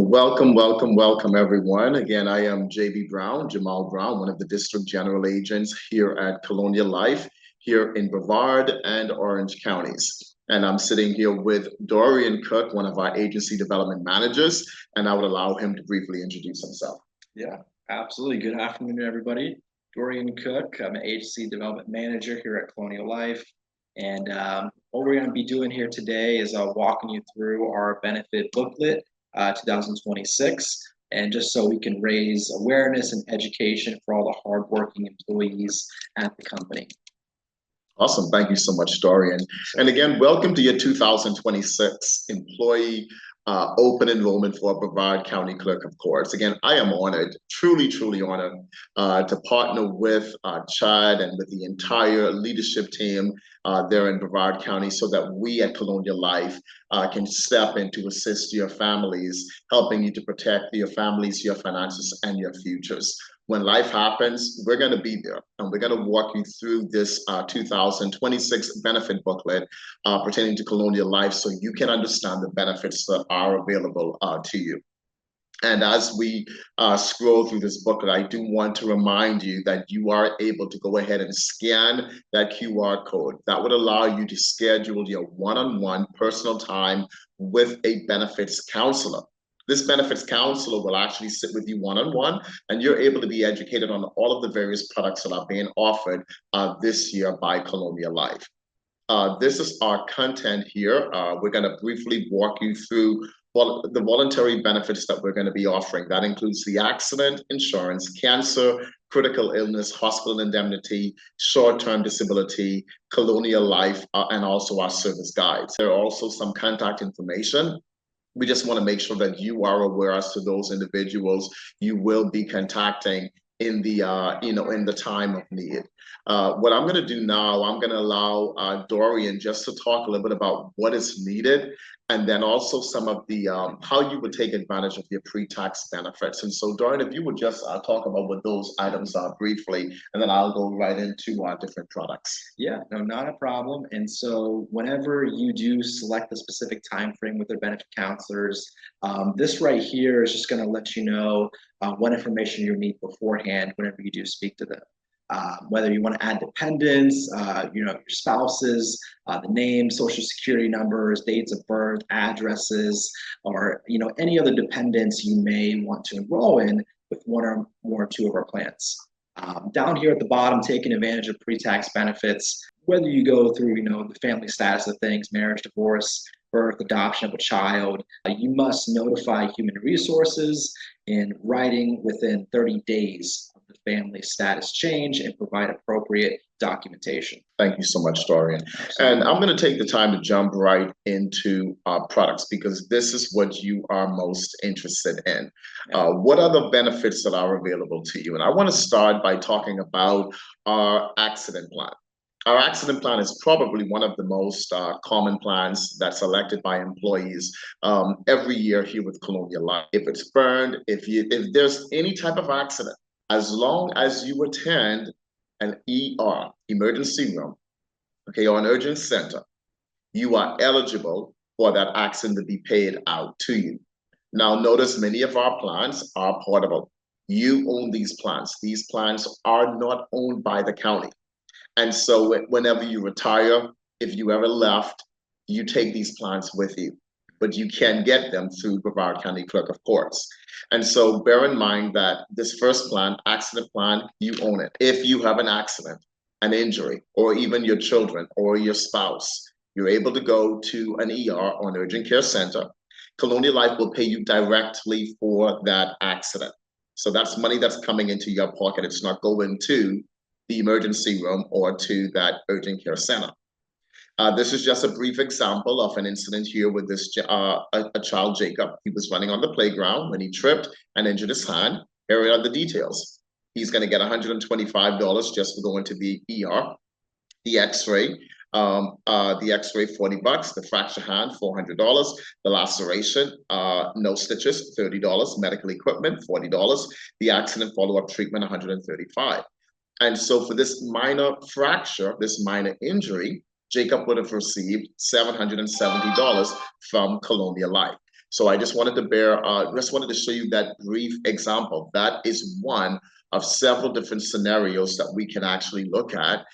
Welcome, welcome, welcome, everyone. Again, I am JB Brown, Jamal Brown, one of the district general agents here at Colonial Life here in Brevard and Orange counties. And I'm sitting here with Dorian Cook, one of our agency development managers, and I would allow him to briefly introduce himself. Yeah, absolutely. Good afternoon, everybody. Dorian Cook. I'm an agency development manager here at Colonial Life. And what we're going to be doing here today is walking you through our benefit booklet 2026. And just so we can raise awareness and education for all the hardworking employees at the company. Awesome. Thank you so much, Dorian. And again, welcome to your 2026 employee open enrollment for Brevard County Clerk of Courts. Again, I am honored, truly, truly honored to partner with Chad and with the entire leadership team there in Brevard County so that we at Colonial Life can step in to assist your families, helping you to protect your families, your finances, and your futures. When life happens, we're going to be there and we're going to walk you through this 2026 benefit booklet pertaining to Colonial Life so you can understand the benefits that are available to you. And as we scroll through this booklet, I do want to remind you that you are able to go ahead and scan that QR code. That would allow you to schedule your one-on-one personal time with a benefits counselor. This benefits counselor will actually sit with you one-on-one, and you're able to be educated on all of the various products that are being offered this year by Colonial Life. This is our content here. We're going to briefly walk you through the voluntary benefits that we're going to be offering. That includes the accident insurance, cancer, critical illness, hospital indemnity, short-term disability, Colonial Life, and also our service guides. There are also some contact information. We just want to make sure that you are aware as to those individuals you will be contacting in the in the time of need. What I'm going to do now, I'm going to allow Dorian just to talk a little bit about what is needed, and then also some of the how you would take advantage of your pre-tax benefits. And so, Dorian, if you would just talk about what those items are briefly, and then I'll go right into our different products. Yeah, no, not a problem. And so whenever you do select a specific time frame with their benefit counselors, this right here is just going to let you know what information you need beforehand whenever you do speak to them. Whether you want to add dependents, your spouses, the name, social security numbers, dates of birth, addresses, or any other dependents you may want to enroll in with one or more or two of our plans. Down here at the bottom, taking advantage of pre-tax benefits, whether you go through the family status of things, marriage, divorce, birth, adoption of a child, you must notify Human Resources in writing within 30 days of the family status change and provide appropriate documentation. Thank you so much, Dorian. And I'm going to take the time to jump right into products because this is what you are most interested in. What are the benefits that are available to you? And I want to start by talking about our accident plan. Our accident plan is probably one of the most common plans that's elected by employees every year here with Colonial Life. If it's burned, if there's any type of accident, as long as you attend an ER, emergency room, okay, or an urgent center, you are eligible for that accident to be paid out to you. Now, notice many of our plans are portable. You own these plans. These plans are not owned by the county. And so whenever you retire, if you ever left, you take these plans with you, but you can get them through Brevard County Clerk of Courts. And so bear in mind that this first plan, accident plan, you own it. If you have an accident, an injury, or even your children or your spouse, you're able to go to an ER or an urgent care center. Colonial Life will pay you directly for that accident. So that's money that's coming into your pocket. It's not going to the emergency room or to that urgent care center. This is just a brief example of an incident here with this a child, Jacob. He was running on the playground when he tripped and injured his hand. Here are the details. He's going to get $125 just for going to the ER. The X-ray, $40. The fracture hand, $400. The laceration, no stitches, $30. Medical equipment, $40. The accident follow-up treatment, $135. And so for this minor fracture, this minor injury, Jacob would have received $770 from Colonial Life. So I just wanted to show you that brief example. That is one of several different scenarios that we can actually look at,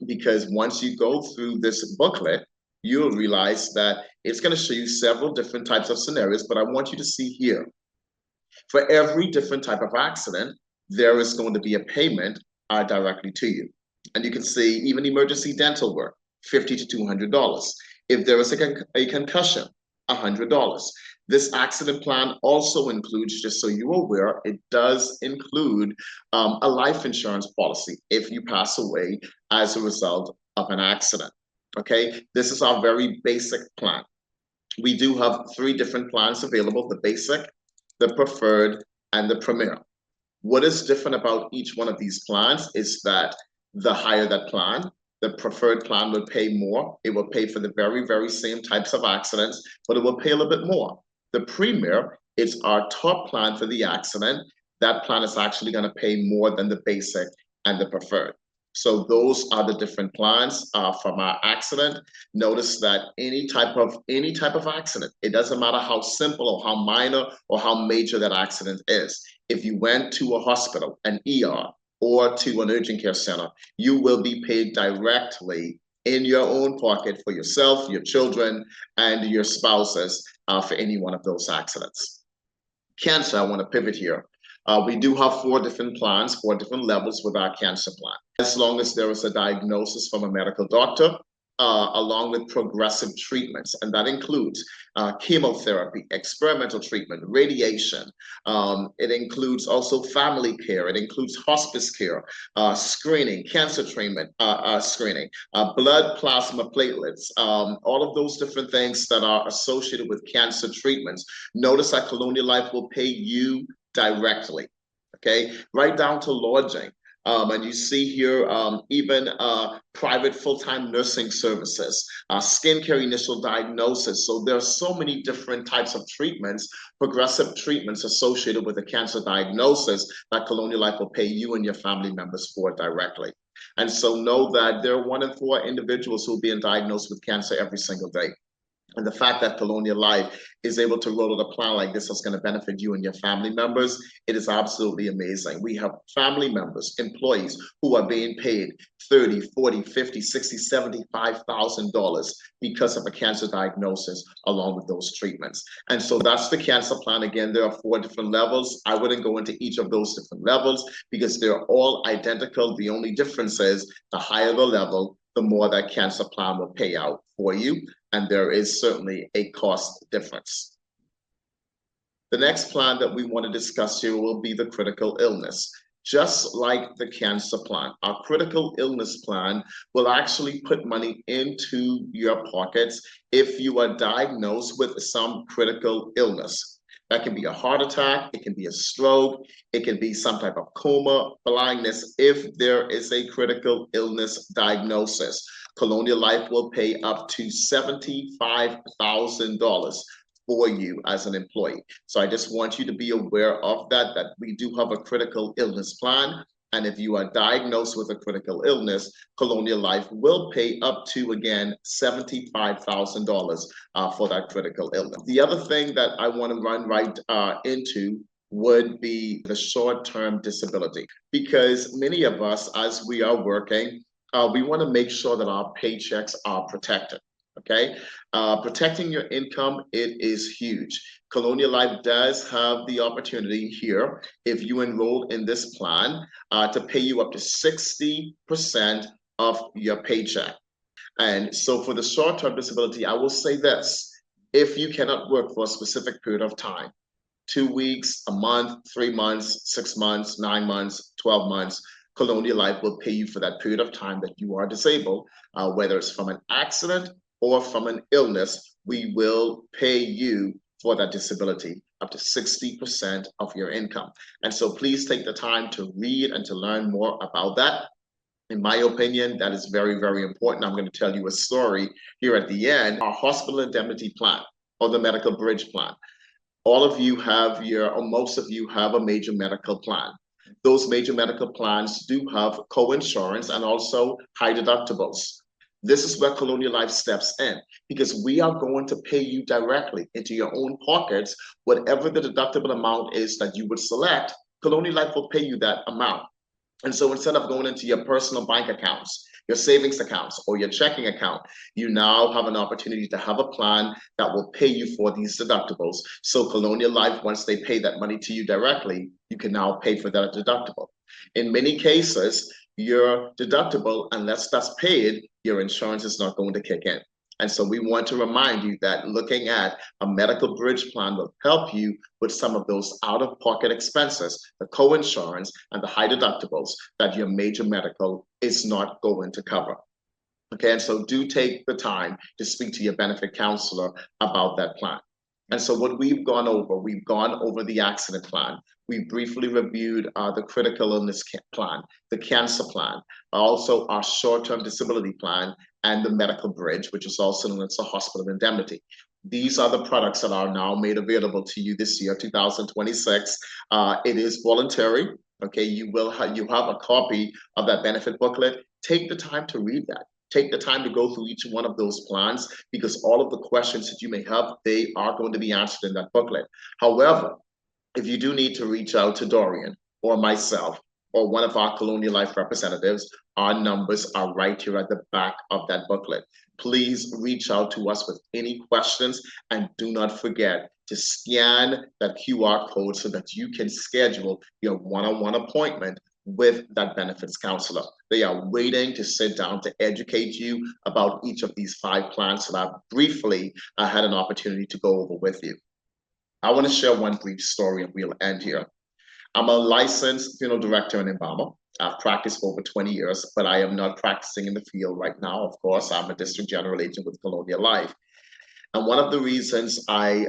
because once you go through this booklet, you'll realize that it's going to show you several different types of scenarios. But I want you to see here, for every different type of accident, there is going to be a payment directly to you. And you can see even emergency dental work, $50 to $200. If there is a concussion, $100. This accident plan also includes, just so you're aware, it does include a life insurance policy if you pass away as a result of an accident. Okay, this is our very basic plan. We do have 3 different plans available: the basic, the preferred, and the premier. What is different about each one of these plans is that the higher that plan, the preferred plan will pay more. It will pay for the very, very same types of accidents, but it will pay a little bit more. The premier is our top plan for the accident. That plan is actually going to pay more than the basic and the preferred. So those are the different plans from our accident. Notice that any type of accident, it doesn't matter how simple or how minor or how major that accident is. If you went to a hospital, an ER, or to an urgent care center, you will be paid directly in your own pocket for yourself, your children, and your spouses for any one of those accidents. Cancer, I want to pivot here. We do have 4 different plans, 4 different levels with our cancer plan. As long as there is a diagnosis from a medical doctor, along with progressive treatments, and that includes chemotherapy, experimental treatment, radiation. It includes also family care. It includes hospice care, screening, cancer treatment, screening, blood plasma platelets, all of those different things that are associated with cancer treatments. Notice that Colonial Life will pay you directly, okay, right down to lodging. And you see here even private full-time nursing services, skincare initial diagnosis. So there are so many different types of treatments, progressive treatments associated with a cancer diagnosis that Colonial Life will pay you and your family members for directly. And so know that there are 1 in 4 individuals who are being diagnosed with cancer every single day. And the fact that Colonial Life is able to roll out a plan like this that's going to benefit you and your family members, it is absolutely amazing. We have family members, employees who are being paid $30, $40, $50, $60, $75,000 because of a cancer diagnosis along with those treatments. And so that's the cancer plan. Again, there are 4 different levels. I wouldn't go into each of those different levels because they're all identical. The only difference is the higher the level, the more that cancer plan will pay out for you. And there is certainly a cost difference. The next plan that we want to discuss here will be the critical illness. Just like the cancer plan, our critical illness plan will actually put money into your pockets if you are diagnosed with some critical illness. That can be a heart attack, it can be a stroke, it can be some type of coma, blindness. If there is a critical illness diagnosis, Colonial Life will pay up to $75,000 for you as an employee. So I just want you to be aware of that we do have a critical illness plan. And if you are diagnosed with a critical illness, Colonial Life will pay up to, again, $75,000 for that critical illness. The other thing that I want to run right into would be the short-term disability, because many of us, as we are working, we want to make sure that our paychecks are protected. Okay, protecting your income, it is huge. Colonial Life does have the opportunity here, if you enroll in this plan, to pay you up to 60% of your paycheck. And so for the short-term disability, I will say this: if you cannot work for a specific period of time, 2 weeks, a month, 3 months, 6 months, 9 months, 12 months, Colonial Life will pay you for that period of time that you are disabled, whether it's from an accident or from an illness. We will pay you for that disability up to 60% of your income. And so please take the time to read and to learn more about that. In my opinion, that is very, very important. I'm going to tell you a story here at the end. Our hospital indemnity plan, or the medical bridge plan. All of you have or most of you have a major medical plan. Those major medical plans do have co-insurance and also high deductibles. This is where Colonial Life steps in, because we are going to pay you directly into your own pockets. Whatever the deductible amount is that you would select, Colonial Life will pay you that amount. And so instead of going into your personal bank accounts, your savings accounts, or your checking account, you now have an opportunity to have a plan that will pay you for these deductibles. So Colonial Life, once they pay that money to you directly, you can now pay for that deductible. In many cases, your deductible, unless that's paid, your insurance is not going to kick in. And so we want to remind you that looking at a medical bridge plan will help you with some of those out-of-pocket expenses, the co-insurance and the high deductibles that your major medical is not going to cover. Okay, and so do take the time to speak to your benefit counselor about that plan. And so what we've gone over the accident plan. We briefly reviewed the critical illness plan, the cancer plan, also our short-term disability plan, and the medical bridge, which is also known as the hospital indemnity. These are the products that are now made available to you this year, 2026. It is voluntary. Okay, you have a copy of that benefit booklet. Take the time to read that. Take the time to go through each one of those plans, because all of the questions that you may have, they are going to be answered in that booklet. However, if you do need to reach out to Dorian or myself or one of our Colonial Life representatives, our numbers are right here at the back of that booklet. Please reach out to us with any questions, and do not forget to scan that QR code so that you can schedule your one-on-one appointment with that benefits counselor. They are waiting to sit down to educate you about each of these 5 plans that I've briefly had an opportunity to go over with you. I want to share one brief story and we'll end here. I'm a licensed funeral director in embalmer. I've practiced for over 20 years, but I am not practicing in the field right now. Of course, I'm a district general agent with Colonial Life. And one of the reasons I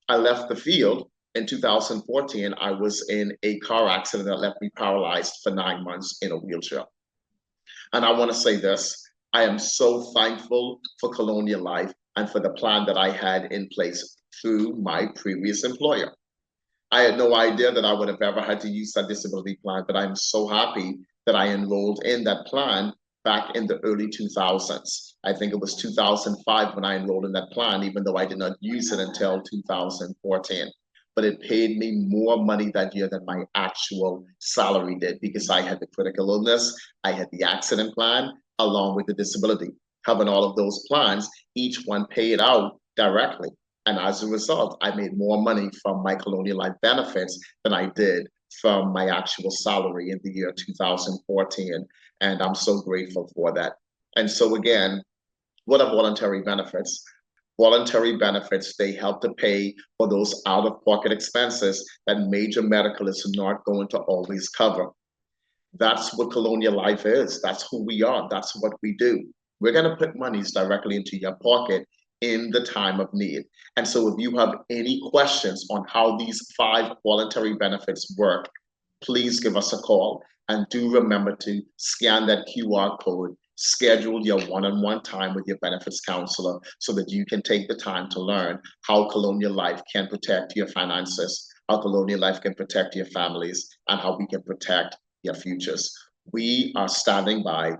left the field in 2014, I was in a car accident that left me paralyzed for 9 months in a wheelchair. And I want to say this, I am so thankful for Colonial Life and for the plan that I had in place through my previous employer. I had no idea that I would have ever had to use that disability plan, but I'm so happy that I enrolled in that plan back in the early 2000s. I think it was 2005 when I enrolled in that plan, even though I did not use it until 2014. But it paid me more money that year than my actual salary did, because I had the critical illness, I had the accident plan, along with the disability. Having all of those plans, each one paid out directly. And as a result, I made more money from my Colonial Life benefits than I did from my actual salary in the year 2014. And I'm so grateful for that. And so again, what are voluntary benefits? Voluntary benefits, they help to pay for those out-of-pocket expenses that major medical is not going to always cover. That's what Colonial Life is. That's who we are. That's what we do. We're going to put monies directly into your pocket in the time of need. And so if you have any questions on how these 5 voluntary benefits work, please give us a call. And do remember to scan that QR code, schedule your one-on-one time with your benefits counselor so that you can take the time to learn how Colonial Life can protect your finances, how Colonial Life can protect your families, and how we can protect your futures. We are standing by.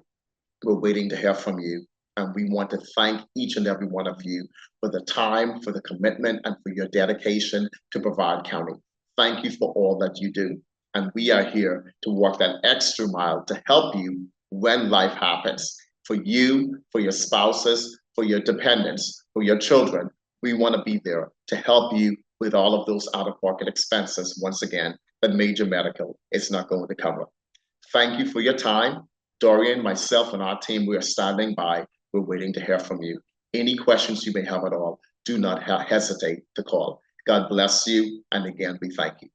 We're waiting to hear from you. And we want to thank each and every one of you for the time, for the commitment, and for your dedication to Brevard County. Thank you for all that you do. And we are here to walk that extra mile to help you when life happens. For you, for your spouses, for your dependents, for your children, we want to be there to help you with all of those out-of-pocket expenses, once again, that major medical is not going to cover. Thank you for your time. Dorian, myself, and our team, we are standing by. We're waiting to hear from you. Any questions you may have at all, do not hesitate to call. God bless you. And again, we thank you.